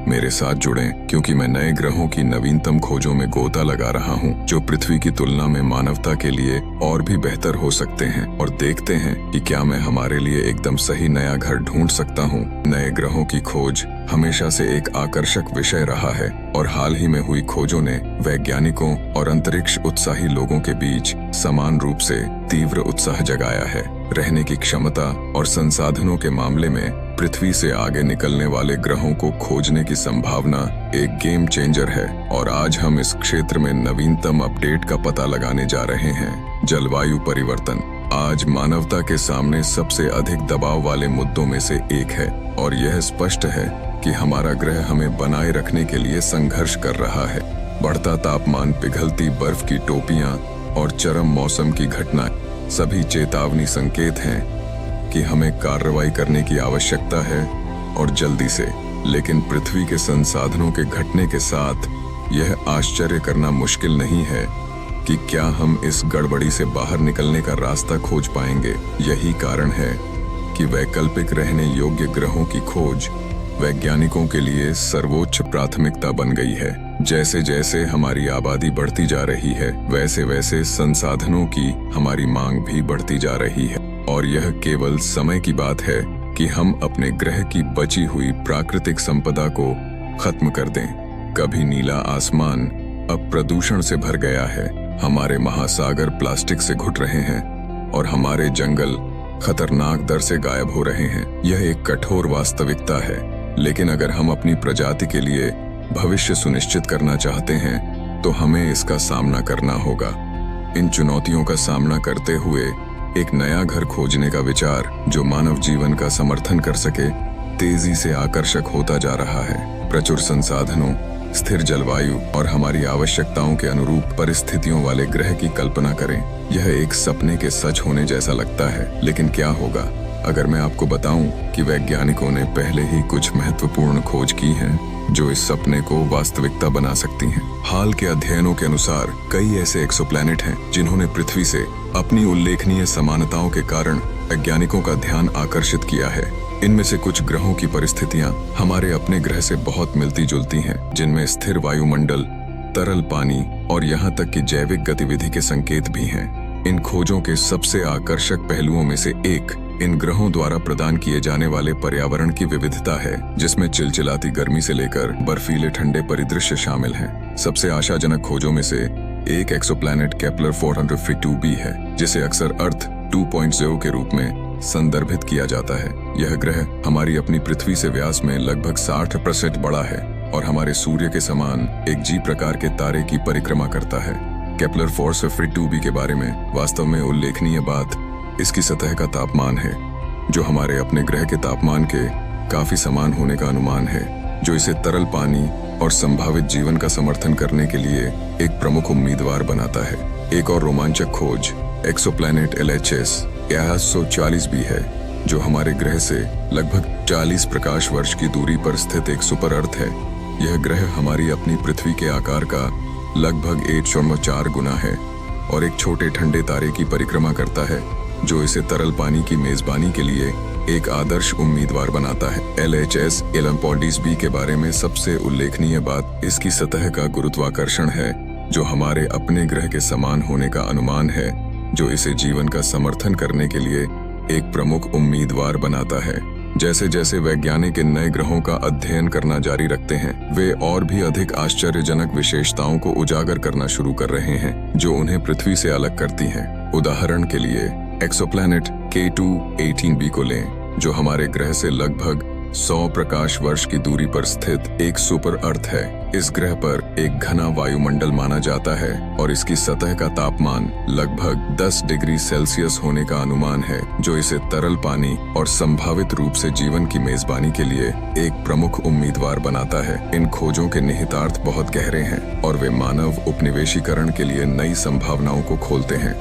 मेरे साथ जुड़ें, क्योंकि मैं नए ग्रहों की नवीनतम खोजों में गोता लगा रहा हूं, जो पृथ्वी की तुलना में मानवता के लिए और भी बेहतर हो सकते हैं। और देखते हैं कि क्या मैं हमारे लिए एकदम सही नया घर ढूंढ सकता हूं। नए ग्रहों की खोज हमेशा से एक आकर्षक विषय रहा है, और हाल ही में हुई खोजों ने वैज्ञानिकों और अंतरिक्ष उत्साही लोगों के बीच समान रूप से तीव्र उत्साह जगाया है। रहने की क्षमता और संसाधनों के मामले में पृथ्वी से आगे निकलने वाले ग्रहों को खोजने की संभावना एक गेम चेंजर है, और आज हम इस क्षेत्र में नवीनतम अपडेट का पता लगाने जा रहे हैं। जलवायु परिवर्तन आज मानवता के सामने सबसे अधिक दबाव वाले मुद्दों में से एक है, और यह स्पष्ट है कि हमारा ग्रह हमें बनाए रखने के लिए संघर्ष कर रहा है। बढ़ता तापमान, पिघलती बर्फ की टोपियां और चरम मौसम की घटनाएं सभी चेतावनी संकेत हैं कि हमें कार्रवाई करने की आवश्यकता है, और जल्दी से। लेकिन पृथ्वी के संसाधनों के घटने के साथ यह आश्चर्य करना मुश्किल नहीं है कि क्या हम इस गड़बड़ी से बाहर निकलने का रास्ता खोज पाएंगे। यही कारण है कि वैकल्पिक रहने योग्य ग्रहों की खोज वैज्ञानिकों के लिए सर्वोच्च प्राथमिकता बन गई है। जैसे जैसे हमारी आबादी बढ़ती जा रही है, वैसे वैसे संसाधनों की हमारी मांग भी बढ़ती जा रही है, और यह केवल समय की बात है कि हम अपने ग्रह की बची हुई प्राकृतिक संपदा को खत्म कर दें। कभी नीला आसमान अब प्रदूषण से भर गया है, हमारे महासागर प्लास्टिक से घुट रहे हैं, और हमारे जंगल खतरनाक दर से गायब हो रहे हैं। यह एक कठोर वास्तविकता है, लेकिन अगर हम अपनी प्रजाति के लिए भविष्य सुनिश्चित करना चाहते हैं तो हमें इसका सामना करना होगा। इन चुनौतियों का सामना करते हुए एक नया घर खोजने का विचार, जो मानव जीवन का समर्थन कर सके, तेजी से आकर्षक होता जा रहा है। प्रचुर संसाधनों, स्थिर जलवायु और हमारी आवश्यकताओं के अनुरूप परिस्थितियों वाले ग्रह की कल्पना करें। यह एक सपने के सच होने जैसा लगता है, लेकिन क्या होगा अगर मैं आपको बताऊं कि वैज्ञानिकों ने पहले ही कुछ महत्वपूर्ण खोज की हैं जो इस सपने को वास्तविकता बना सकती हैं। हाल के अध्ययनों के अनुसार कई ऐसे एक्सोप्लैनेट हैं जिन्होंने पृथ्वी से अपनी उल्लेखनीय समानताओं के कारण वैज्ञानिकों का ध्यान आकर्षित किया है। इनमें से कुछ ग्रहों की परिस्थितियां हमारे अपने ग्रह से बहुत मिलती जुलती हैं, जिनमें स्थिर वायुमंडल, तरल पानी और यहाँ तक कि जैविक गतिविधि के संकेत भी हैं। इन खोजों के सबसे आकर्षक पहलुओं में से एक इन ग्रहों द्वारा प्रदान किए जाने वाले पर्यावरण की विविधता है, जिसमें चिलचिलाती गर्मी से लेकर बर्फीले ठंडे परिदृश्य शामिल हैं। सबसे आशाजनक खोजों में से एक एक्सोप्लैनेट केपलर 452b है, जिसे अक्सर अर्थ 2.0 के रूप में संदर्भित किया जाता है। यह ग्रह हमारी अपनी पृथ्वी से व्यास में लगभग 60% बड़ा है और हमारे सूर्य के समान एक जी प्रकार के तारे की परिक्रमा करता है। केपलर 452b के बारे में वास्तव में उल्लेखनीय बात इसकी सतह का तापमान है, जो हमारे अपने ग्रह के तापमान के काफी समान होने का अनुमान है, जो इसे तरल पानी और संभावित जीवन का समर्थन करने के लिए एक प्रमुख उम्मीदवार बनाता है। एक और रोमांचक खोज एक्सोप्लैनेट LHS 140b है, जो हमारे ग्रह से लगभग 40 प्रकाश वर्ष की दूरी पर स्थित एक सुपर अर्थ है। यह ग्रह हमारी अपनी पृथ्वी के आकार का लगभग 1.4 गुना है और एक छोटे ठंडे तारे की परिक्रमा करता है, जो इसे तरल पानी की मेजबानी के लिए एक आदर्श उम्मीदवार बनाता है। LHS 140b के बारे में सबसे उल्लेखनीय बात इसकी सतह का गुरुत्वाकर्षण है, जो हमारे अपने ग्रह के समान होने का अनुमान है, जो इसे जीवन का समर्थन करने के लिए एक प्रमुख उम्मीदवार बनाता है। जैसे जैसे वैज्ञानिक इन नए ग्रहों का अध्ययन करना जारी रखते हैं, वे और भी अधिक आश्चर्यजनक विशेषताओं को उजागर करना शुरू कर रहे हैं, जो उन्हें पृथ्वी से अलग करती हैं। उदाहरण के लिए एक्सोप्लैनेट K2-18b को लें, जो हमारे ग्रह से लगभग 100 प्रकाश वर्ष की दूरी पर स्थित एक सुपर अर्थ है। इस ग्रह पर एक घना वायुमंडल माना जाता है और इसकी सतह का तापमान लगभग 10 डिग्री सेल्सियस होने का अनुमान है, जो इसे तरल पानी और संभावित रूप से जीवन की मेजबानी के लिए एक प्रमुख उम्मीदवार बनाता है। इन खोजों के निहितार्थ बहुत गहरे हैं और वे मानव उपनिवेशीकरण के लिए नई संभावनाओं को खोलते हैं।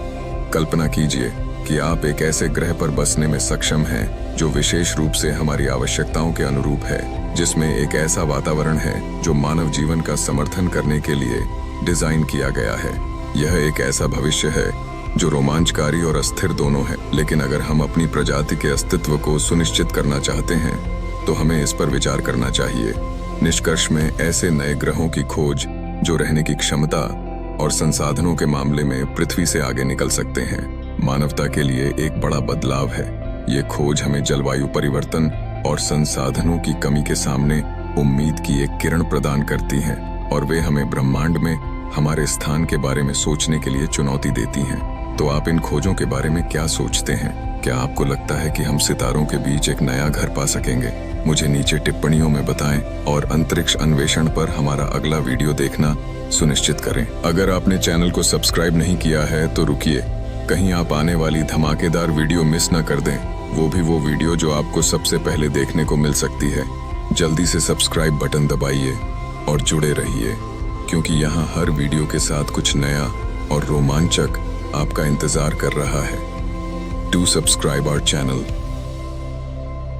कल्पना कीजिए कि आप एक ऐसे ग्रह पर बसने में सक्षम हैं जो विशेष रूप से हमारी आवश्यकताओं के अनुरूप है, जिसमें एक ऐसा वातावरण है जो मानव जीवन का समर्थन करने के लिए डिजाइन किया गया है। यह एक ऐसा भविष्य है जो रोमांचकारी और अस्थिर दोनों है, लेकिन अगर हम अपनी प्रजाति के अस्तित्व को सुनिश्चित करना चाहते हैं तो हमें इस पर विचार करना चाहिए। निष्कर्ष में ऐसे नए ग्रहों की खोज जो रहने की क्षमता और संसाधनों के मामले में पृथ्वी से आगे निकल सकते हैं, मानवता के लिए एक बड़ा बदलाव है। ये खोज हमें जलवायु परिवर्तन और संसाधनों की कमी के सामने उम्मीद की एक किरण प्रदान करती हैं और वे हमें ब्रह्मांड में हमारे स्थान के बारे में सोचने के लिए चुनौती देती हैं। तो आप इन खोजों के बारे में क्या सोचते हैं? क्या आपको लगता है कि हम सितारों के बीच एक नया घर पा सकेंगे? मुझे नीचे टिप्पणियों में बताएं और अंतरिक्ष अन्वेषण पर हमारा अगला वीडियो देखना सुनिश्चित करें। अगर आपने चैनल को सब्सक्राइब नहीं किया है तो रुकिए, कहीं आप आने वाली धमाकेदार वीडियो मिस न कर दें, वो वीडियो जो आपको सबसे पहले देखने को मिल सकती है। जल्दी से सब्सक्राइब बटन दबाइए और जुड़े रहिए, क्योंकि यहाँ हर वीडियो के साथ कुछ नया और रोमांचक आपका इंतजार कर रहा है। Do subscribe our channel